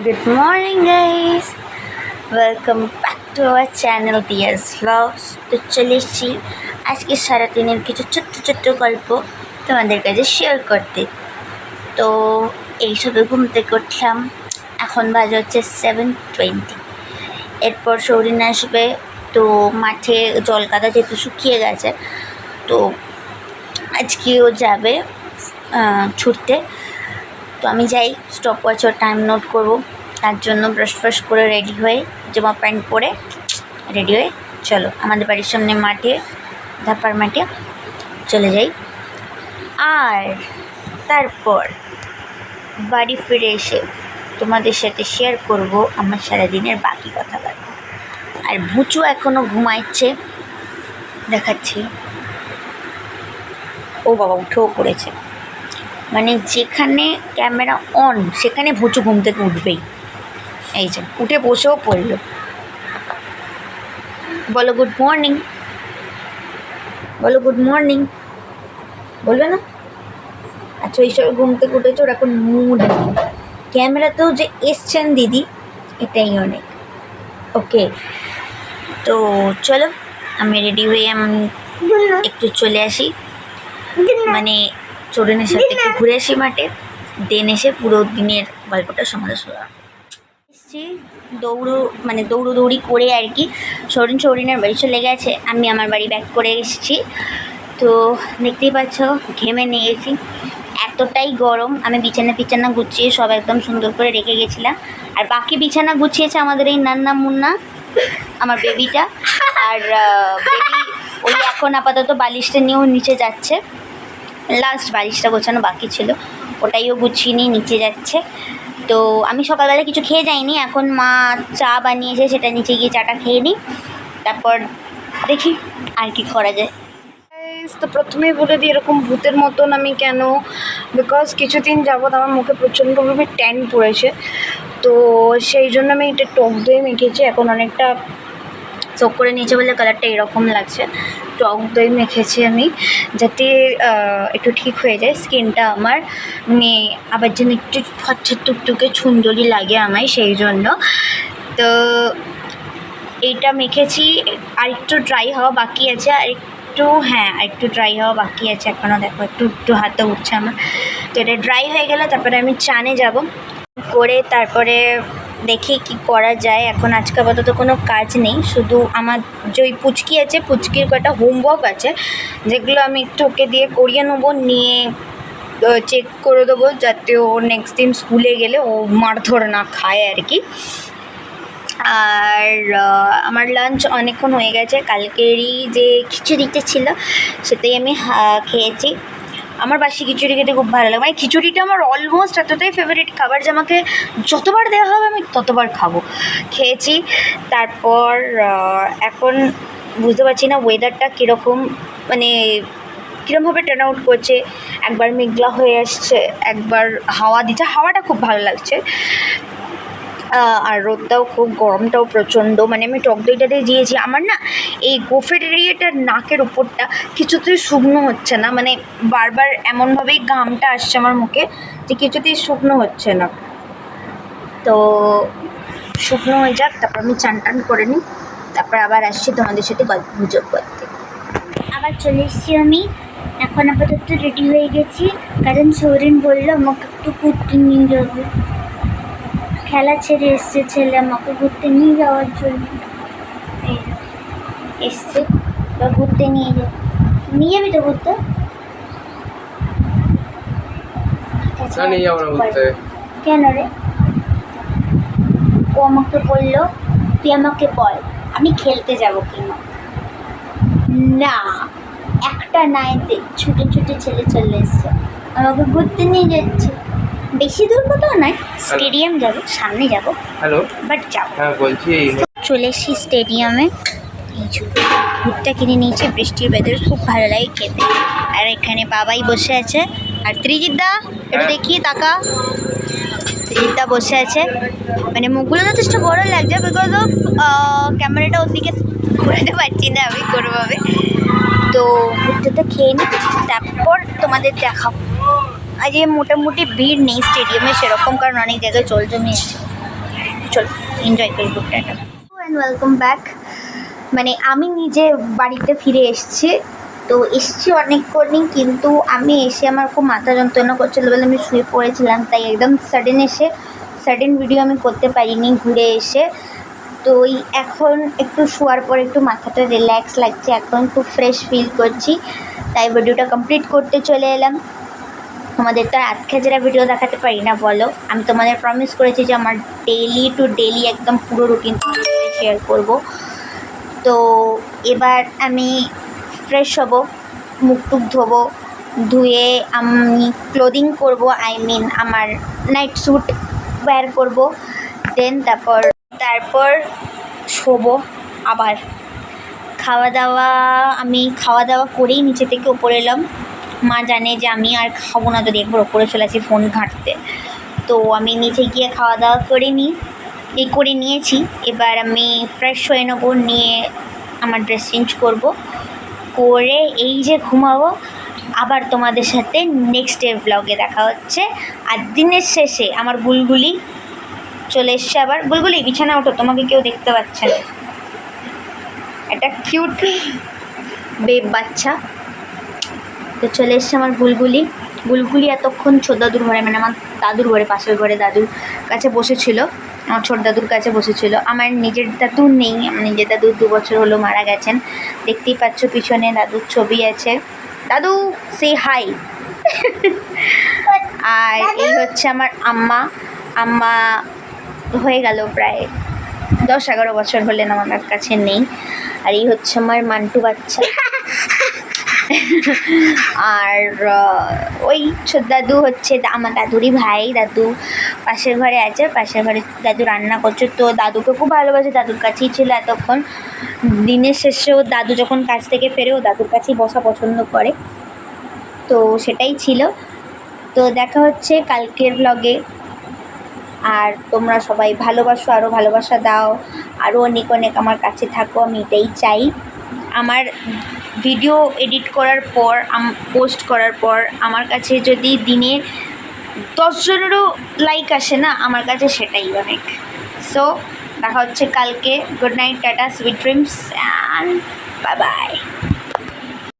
Good morning guys, welcome back to our channel Diya's Vlogs। তো চলে এসেছি আজকে সারাদিনের কিছু ছোট্ট ছোট্ট গল্প তোমাদের কাছে শেয়ার করতে। তো এইসবে ঘুম থেকে উঠলাম, এখন বাজে হচ্ছে 7:20। এরপর সৌরিন আসবে, তো মাঠে জল কাদা যেহেতু শুকিয়ে গেছে, তো আজকেও যাবে ছুটতে। তো আমি যাই, স্টপ ওয়াচও টাইম নোট করব, তার জন্য ব্রাশ করে রেডি হয়ে জামা প্যান্ট পরে রেডি হয়ে চলো আমাদের বাড়ির সামনে মাঠে, ধাপার মাঠে চলে যাই। আর তারপর বাড়ি ফিরে এসে তোমাদের সাথে শেয়ার করব আমার সারাদিনের বাকি কথাবার্তা। আর ভুচু এখনও ঘুমাচ্ছে, দেখাচ্ছি। ও বাবা উঠেও পড়েছে, মানে যেখানে ক্যামেরা অন সেখানে ভুচু ঘুম থেকে উঠবেই। এই যে উঠে বসেও পড়লো। বলো গুড মর্নিং, বলো গুড মর্নিং, বলবে না? আচ্ছা এইসব ঘুম থেকে উঠেছে, ওর এখন মুড নেই। ক্যামেরাতেও যে এসছেন দিদি, এটাই অনেক। ওকে, তো চলো আমি রেডি হয়ে আমি একটু চলে আসি, মানে চোরেনের সাথে একটু ঘুরে আসি মাঠে, দেন এসে পুরো দিনের গল্পটা সমাধান করা। এসছি দৌড়ি করে আর কি। সৌরিনের বাড়ি চলে গেছে, আমি আমার বাড়ি ব্যাক করে এসেছি। তো দেখতেই পাচ্ছ ঘেমে নিয়ে গেছি, এতটাই গরম। আমি বিছানা গুছিয়ে সব একদম সুন্দর করে রেখে গেছিলাম। আর বাকি বিছানা গুছিয়েছে আমাদের এই নান্না মুন্না, আমার বেবিটা। আর বেবি ওই এখন আপাতত বালিশটা নিয়েও নিচে যাচ্ছে, লাস্ট বালিশটা গোছানো বাকি ছিল, ওটাইও গুছিয়ে নিয়ে নিচে যাচ্ছে। তো আমি সকালবেলা কিছু খেয়ে যাইনি, এখন মা চা বানিয়েছে, সেটা নিচে গিয়ে চাটা খেয়ে নিই, তারপর দেখি আর কি করা যায়। তো প্রথমেই বলে দিই এরকম ভূতের মতন আমি কেন, বিকজ কিছুদিন যাবৎ আমার মুখে প্রচণ্ডভাবে ট্যান পড়েছে, তো সেই জন্য আমি এটা টক দই মেখেছি। এখন অনেকটা চোখ করে নিয়েছে বলে কালারটা এরকম লাগছে। টক দই মেখেছি আমি, যাতে একটু ঠিক হয়ে যায় স্কিনটা আমার, মানে আবার যেন একটু ফচ্ছা টুকটুকে সুন্দরই লাগে আমায়, সেই জন্য। তো এইটা মেখেছি, আর একটু ড্রাই হওয়া বাকি আছে, আর একটু ড্রাই হওয়া বাকি আছে এখনও। দেখো একটু হাতে উঠছে আমার। তো এটা ড্রাই হয়ে গেলে তারপরে আমি চানে যাব, করে তারপরে দেখি কি করা যায়। এখন আজকে আপাতত কোনো কাজ নেই, শুধু আমার যে ওই পুচকি আছে, পুচকির কটা হোমওয়ার্ক আছে, যেগুলো আমি একটু ওকে দিয়ে করিয়ে নেবো, নিয়ে চেক করে দেবো, যাতে ও নেক্সট দিন স্কুলে গেলে ও মারধর না খায় আর কি। আর আমার লাঞ্চ অনেকক্ষণ হয়ে গেছে, কালকেরই যে খিচুড়িটা ছিল সেটাই আমি খেয়েছি। আমার বাসি খিচুড়ি খেতে খুব ভালো লাগে, মানে খিচুড়িটা আমার অলমোস্ট এতটাই ফেভারিট খাবার যে আমাকে যতবার দেওয়া হবে আমি ততবার খাবো। খেয়েছি, তারপর এখন বুঝতে পারছি না ওয়েদারটা কীরকম, মানে কীরকমভাবে টার্ন আউট করছে। একবার মেঘলা হয়ে আসছে, একবার হাওয়া দিচ্ছে, হাওয়াটা খুব ভালো লাগছে, আর রোদটাও খুব, গরমটাও প্রচণ্ড। মানে আমি টক দইটা দিয়ে দিয়েছি, আমার না এই গোফের এরিয়াটার নাকের উপরটা কিছুতেই শুকনো হচ্ছে না, মানে বারবার এমনভাবেই ঘামটা আসছে আমার মুখে যে কিছুতেই শুকনো হচ্ছে না। তো শুকনো হয়ে যাক, তারপর আমি চান টান করে নিই, তারপর আবার আসছি তোমাদের সাথে গল্প গুজব করতে। আবার চলে এসেছি আমি, এখন আপাতত রেডি হয়ে গেছি, কারণ সৌরিন বললো আমাকে একটু ঘুরতে নিয়ে যাবে, খেলা ছেড়ে এসছে ছেলে, আমাকে ঘুরতে নিয়ে যাওয়ার জন্য এসছে। বা ঘুরতে নিয়ে যাবি তো ঘুরতে? কেন রে? ও আমাকে বললো তুই আমাকে বল আমি খেলতে যাব কিনা। না, একটা নাইতে ছুটে ছেলে চলে এসছে, আমাকে ঘুরতে নিয়ে যাচ্ছে। বেশি দূর কোথাও নয়, স্টেডিয়াম যাবো, সামনে যাবো, হ্যালো বাট যাবো। হ্যাঁ বলছি, চলে এসেছি স্টেডিয়ামে। এই ভুট্টা কিনে নিয়েছি, বৃষ্টির ওয়েদার খুব ভালো লাগে খেতে। আর এখানে বাবাই বসে আছে, আর ত্রিজিৎদা একটু দেখি তাকা, ত্রিজিৎদা বসে আছে, মানে মুখগুলো যথেষ্ট বড় লাগছে বিকজ অফ ক্যামেরাটা ওর দিকে ঘোরাতে পারছি না আমি কোনোভাবে। তো ভুট্টাটা খেয়ে নিই, তারপর তোমাদের দেখাবো। আজ মোটামুটি ভিড় নেই স্টেডিয়ামে সেরকম, কারণ অনেক জায়গায় জল জমে আছে। চল এনজয় করি ঘুরতে। And welcome back. মানে আমি নিজে বাড়িতে ফিরে এসেছি, তো এসছি অনেকক্ষণই, কিন্তু আমি এসে আমার খুব মাথা যন্ত্রণা করছিলো বলে আমি শুয়ে পড়েছিলাম, তাই একদম সাডেন ভিডিও আমি করতে পারিনি ঘুরে এসে। তো এখন একটু শোয়ার পর একটু মাথাটা রিল্যাক্স লাগছে, এখন খুব ফ্রেশ ফিল করছি, তাই ভিডিওটা কমপ্লিট করতে চলে এলাম। তোমাদের তো আর আজকে যারা ভিডিও দেখাতে পারি না বলো, আমি তোমাদের প্রমিস করেছি যে আমার ডেইলি টু ডেইলি একদম পুরো রুটিন শেয়ার করব। তো এবার আমি ফ্রেশ হব, মুখ টুক ধোবো, ধুয়ে আমি ক্লোদিং করব, আমার নাইট স্যুট ওয়্যার করব, দেন তারপর শোবো। আবার খাওয়া দাওয়া করেই নিচে থেকে ওপরে এলাম। মা জানে যে আমি আর খাবো না যদি একবার ওপরে চলে আসি ফোন ঘাঁটতে, তো আমি নিচে গিয়ে খাওয়া দাওয়া করে নিয়েছি। এবার আমি ফ্রেশ হয়ে নেবো, নিয়ে আমার ড্রেস চেঞ্জ করে এই যে ঘুমাবো। আবার তোমাদের সাথে নেক্সট ডে ব্লগে দেখা হচ্ছে। আর দিনের শেষে আমার গুলগুলি চলে এসছে। আবার গুলগুলি বিছানা ওঠো, তোমাকে কেউ দেখতে পাচ্ছে না, একটা কিউট বেব বাচ্চা। তো চলে এসছে আমার গুলগুলি এতক্ষণ ছোট দাদুর ঘরে, মানে আমার দাদুর ঘরে, পাশের ঘরে দাদুর কাছে বসেছিল, আমার ছোট দাদুর কাছে বসেছিল। আমার নিজের দাদু নেই, আমার নিজের দাদু 2 বছর হলো মারা গেছেন। দেখতেই পাচ্ছ পিছনে দাদুর ছবি আছে। দাদু সে হাই। আর এই হচ্ছে আমার আম্মা হয়ে গেল প্রায় 10-11 বছর হলেন আমার কাছে নেই। আর এই হচ্ছে আমার মান্টু বাচ্চা। আর ওই ছোট দাদু হচ্ছে আমার দাদুরই ভাই, দাদু পাশের ঘরে আছে, পাশের ঘরে দাদু রান্না করছে। তো দাদুকে খুব ভালোবাসে, দাদুর কাছেই ছিল এতক্ষণ। দিনের শেষেও দাদু যখন কাজ থেকে ফেরেও দাদুর কাছেই বসা পছন্দ করে, তো সেটাই ছিল। তো দেখা হচ্ছে কালকের ব্লগে। আর তোমরা সবাই ভালোবাসো, আরও ভালোবাসা দাও, আরও অনেক আমার কাছে থাকো, আমি এটাই চাই। আমার ভিডিও এডিট করার পর, পোস্ট করার পর আমার কাছে যদি দিনে 10 জনেরও লাইক আসে না, আমার কাছে সেটাই অনেক। সো দেখা হচ্ছে কালকে। Good night, tata, sweet dreams and bye bye.